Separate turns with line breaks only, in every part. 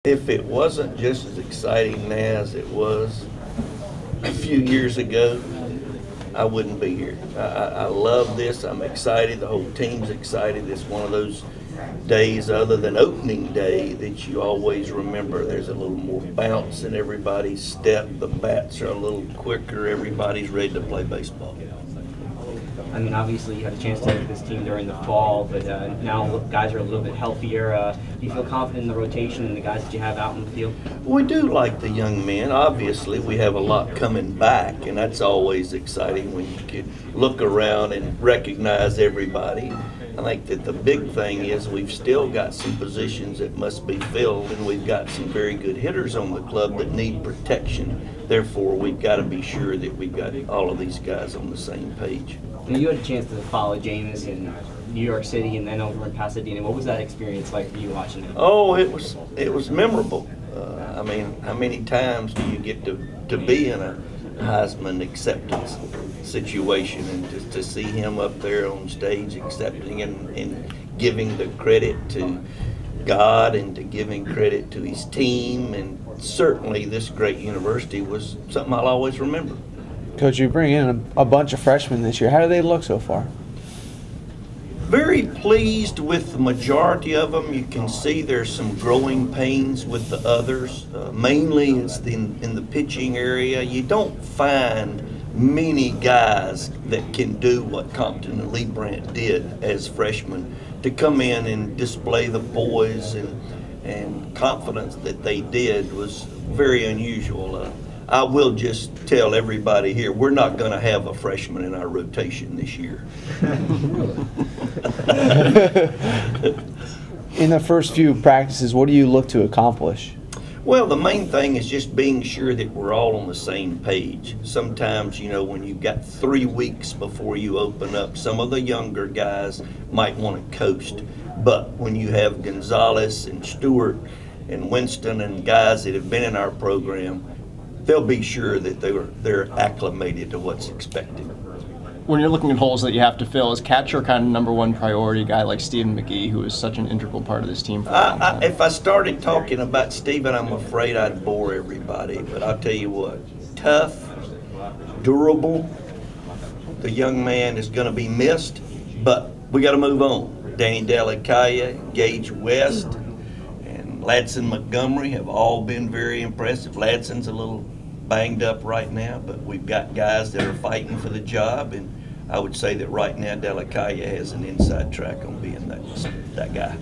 If it wasn't just as exciting now as it was a few years ago, I wouldn't be here. I love this. I'm excited. The whole team's excited. It's one of those days other than opening day that you always remember. There's a little more bounce in everybody's step. The bats are a little quicker. Everybody's ready to play baseball.
I mean, obviously you had a chance to take this team during the fall, but now guys are a little bit healthier. Do you feel confident in the rotation and the guys that you have out in the field?
We do like the young men. Obviously, we have a lot coming back, and that's always exciting when you can look around and recognize everybody. I think that the big thing is we've still got some positions that must be filled, and we've got some very good hitters on the club that need protection. Therefore, we've got to be sure that we've got all of these guys on the same page.
You had a chance to follow Jameis in New York City and then over in Pasadena. What was that experience like for you watching him?
Oh, it was memorable. I mean, how many times do you get to be in a Heisman acceptance situation, and just to see him up there on stage accepting and giving the credit to God and to giving credit to his team, and certainly this great university was something I'll always remember.
Coach, you bring in a bunch of freshmen this year. How do they look so far?
Very pleased with the majority of them. You can see there's some growing pains with the others. Mainly it's in the pitching area. You don't find many guys that can do what Compton and Lee Brandt did as freshmen, to come in and display the poise and confidence that they did was very unusual. I will just tell everybody here, we're not going to have a freshman in our rotation this year.
In the first few practices, what do you look to accomplish?
Well, the main thing is just being sure that we're all on the same page. Sometimes, you know, when you've got 3 weeks before you open up, some of the younger guys might want to coast. But when you have Gonzalez and Stewart and Winston and guys that have been in our program, they'll be sure that they're acclimated to what's expected.
When you're looking at holes that you have to fill, is catcher kind of number one priority? A guy like Stephen McGee, who is such an integral part of this team for a long time.
If I started talking about Stephen, I'm afraid I'd bore everybody. But I'll tell you what, tough, durable. The young man is going to be missed, but we got to move on. Danny Delicaya, Gage West, and Ladson Montgomery have all been very impressive. Ladson's a little banged up right now, but we've got guys that are fighting for the job, and I would say that right now Delicaya has an inside track on being that guy.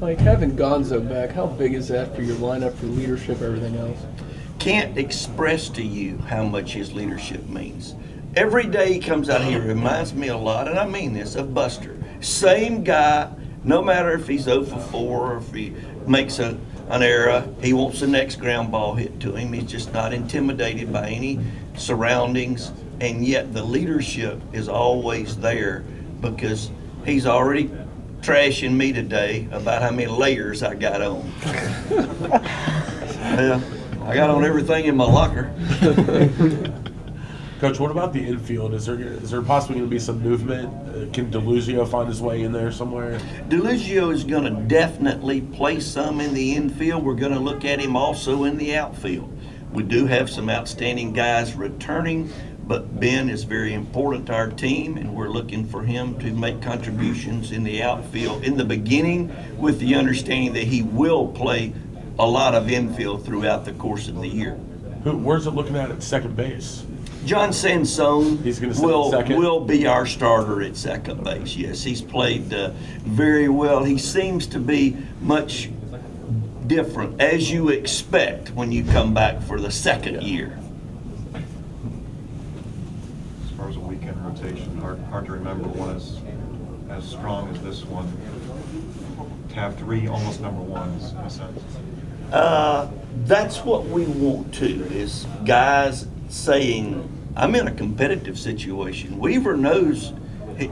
Like, having Gonzo back, how big is that for your lineup, for leadership, everything else?
Can't express to you how much his leadership means. Every day he comes out here, reminds me a lot, and I mean this, of Buster. Same guy, no matter if he's 0 for 4 or if he makes an error, he wants the next ground ball hit to him. He's just not intimidated by any surroundings, and yet the leadership is always there, because he's already trashing me today about how many layers I got on. Yeah, I got on everything in my locker.
Coach, what about the infield? Is there possibly going to be some movement? Can Deluzio find his way in there somewhere?
Deluzio is going to definitely play some in the infield. We're going to look at him also in the outfield. We do have some outstanding guys returning, but Ben is very important to our team, and we're looking for him to make contributions in the outfield in the beginning, with the understanding that he will play a lot of infield throughout the course of the year.
Where's it looking at second base?
John Sansone
will
be our starter at second base. Yes, he's played very well. He seems to be much different, as you expect when you come back for the second year.
As far as a weekend rotation, hard to remember one as strong as this one. To have 3 almost number ones, in a sense.
That's what we want to, is guys saying, I'm in a competitive situation. Weaver knows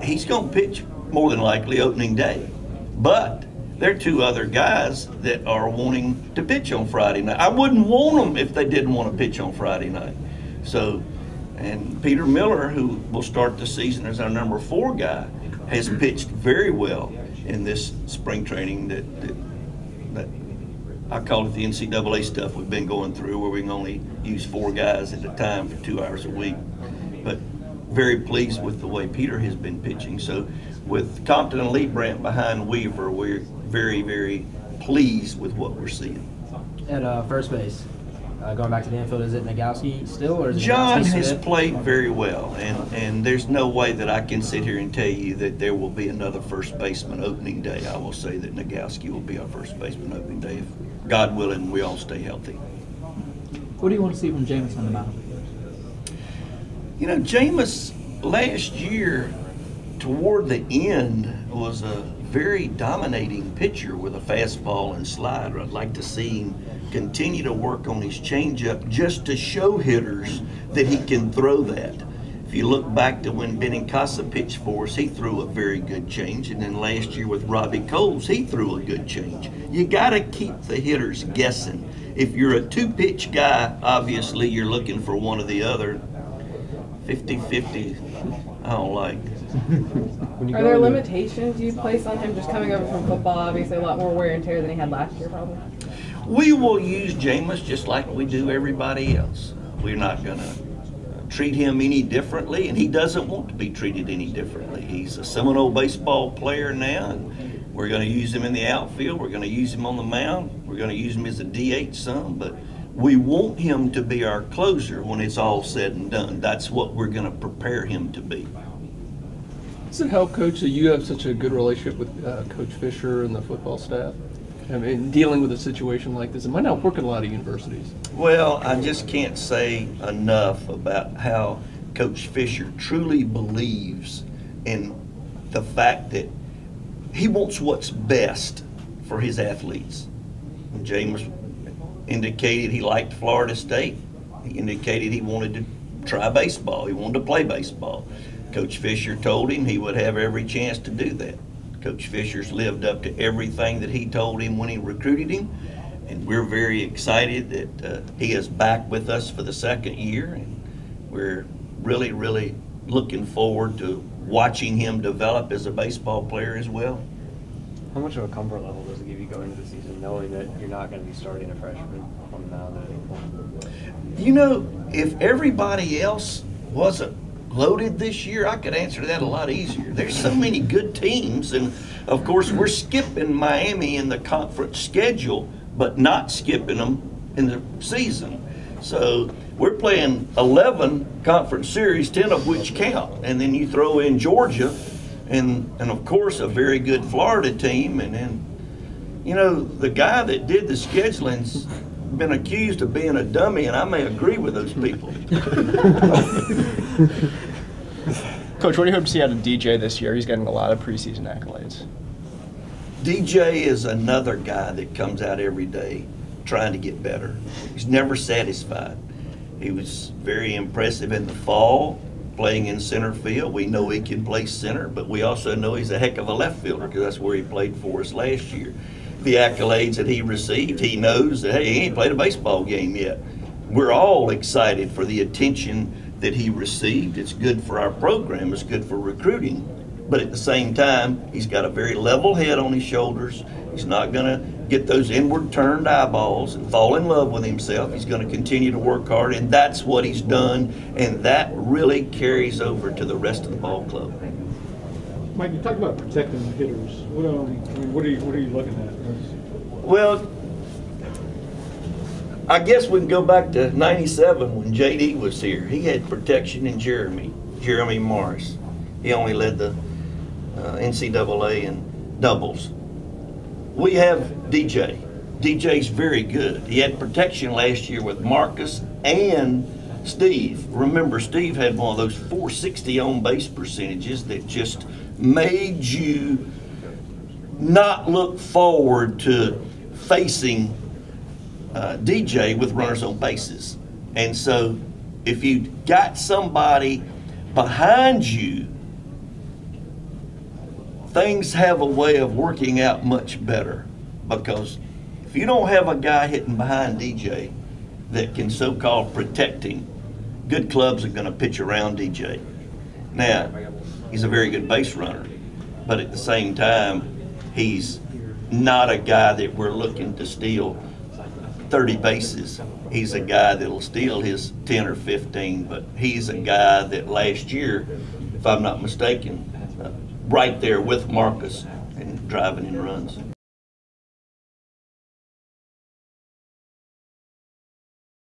he's going to pitch more than likely opening day, but there are 2 other guys that are wanting to pitch on Friday night. I wouldn't want them if they didn't want to pitch on Friday night. So, and Peter Miller, who will start the season as our number 4 guy, has pitched very well in this spring training that I call it the NCAA stuff we've been going through, where we can only use 4 guys at a time for 2 hours a week. But very pleased with the way Peter has been pitching. So with Compton and Lee Brandt behind Weaver, we're very, very pleased with what we're seeing.
At first base, going back to the infield, is it Nagowski still, or is it
John
Nagowski
has
Smith?
played very well, and there's no way that I can sit here and tell you that there will be another first baseman opening day. I will say that Nagowski will be our first baseman opening day if, God willing, we all stay healthy.
What do you want to see from Jameis on the mound?
You know, Jameis last year, toward the end, was a very dominating pitcher with a fastball and slider. I'd like to see him continue to work on his changeup just to show hitters that he can throw that. If you look back to when Benincasa pitched for us, he threw a very good change, and then last year with Robbie Coles, he threw a good change. You got to keep the hitters guessing. If you're a 2-pitch guy, obviously you're looking for one or the other. 50-50, I don't like.
Are there limitations you place on him just coming over from football? Obviously a lot more wear and tear than he had last year probably.
We will use Jameis just like we do everybody else. We're not going to treat him any differently, and he doesn't want to be treated any differently. He's a Seminole baseball player now, and we're going to use him in the outfield. We're going to use him on the mound. We're going to use him as a DH some, but we want him to be our closer when it's all said and done. That's what we're going to prepare him to be.
Does it help, Coach, that you have such a good relationship with Coach Fisher and the football staff? I mean, dealing with a situation like this, it might not work in a lot of universities.
Well, I just can't say enough about how Coach Fisher truly believes in the fact that he wants what's best for his athletes. And James indicated he liked Florida State. He indicated he wanted to try baseball. He wanted to play baseball. Coach Fisher told him he would have every chance to do that. Coach Fisher's lived up to everything that he told him when he recruited him, and we're very excited that he is back with us for the 2nd year, and we're really, really looking forward to watching him develop as a baseball player as well.
How much of a comfort level does it give you going into the season knowing that you're not going to be starting a freshman on the mound at any point?
You know, if everybody else wasn't loaded this year, I could answer that a lot easier. There's so many good teams, and of course we're skipping Miami in the conference schedule, but not skipping them in the season. So we're playing 11 conference series, 10 of which count, and then you throw in Georgia, and of course a very good Florida team, and then, you know, the guy that did the scheduling's been accused of being a dummy, and I may agree with those people.
Coach, what do you hope to see out of DJ this year? He's getting a lot of preseason accolades.
DJ is another guy that comes out every day trying to get better. He's never satisfied. He was very impressive in the fall, playing in center field. We know he can play center, but we also know he's a heck of a left fielder because that's where he played for us last year. The accolades that he received, he knows that, hey, he ain't played a baseball game yet. We're all excited for the attention that he received. It's good for our program, it's good for recruiting, but at the same time, he's got a very level head on his shoulders. He's not gonna get those inward turned eyeballs and fall in love with himself. He's gonna continue to work hard, and that's what he's done, and that really carries over to the rest of the ball club.
Mike, you talk about protecting the hitters. What are you looking at?
Well, I guess we can go back to '97 when JD was here. He had protection in Jeremy Morris. He only led the NCAA in doubles. We have DJ. DJ's very good. He had protection last year with Marcus and Steve. Remember, Steve had one of those 460 on base percentages that just made you not look forward to facing DJ with runners on bases. And so if you got somebody behind you, things have a way of working out much better, because if you don't have a guy hitting behind DJ that can so-called protect him, good clubs are going to pitch around DJ. Now, he's a very good base runner, but at the same time, he's not a guy that we're looking to steal 30 bases, he's a guy that'll steal his 10 or 15, but he's a guy that last year, if I'm not mistaken, right there with Marcus and driving in runs.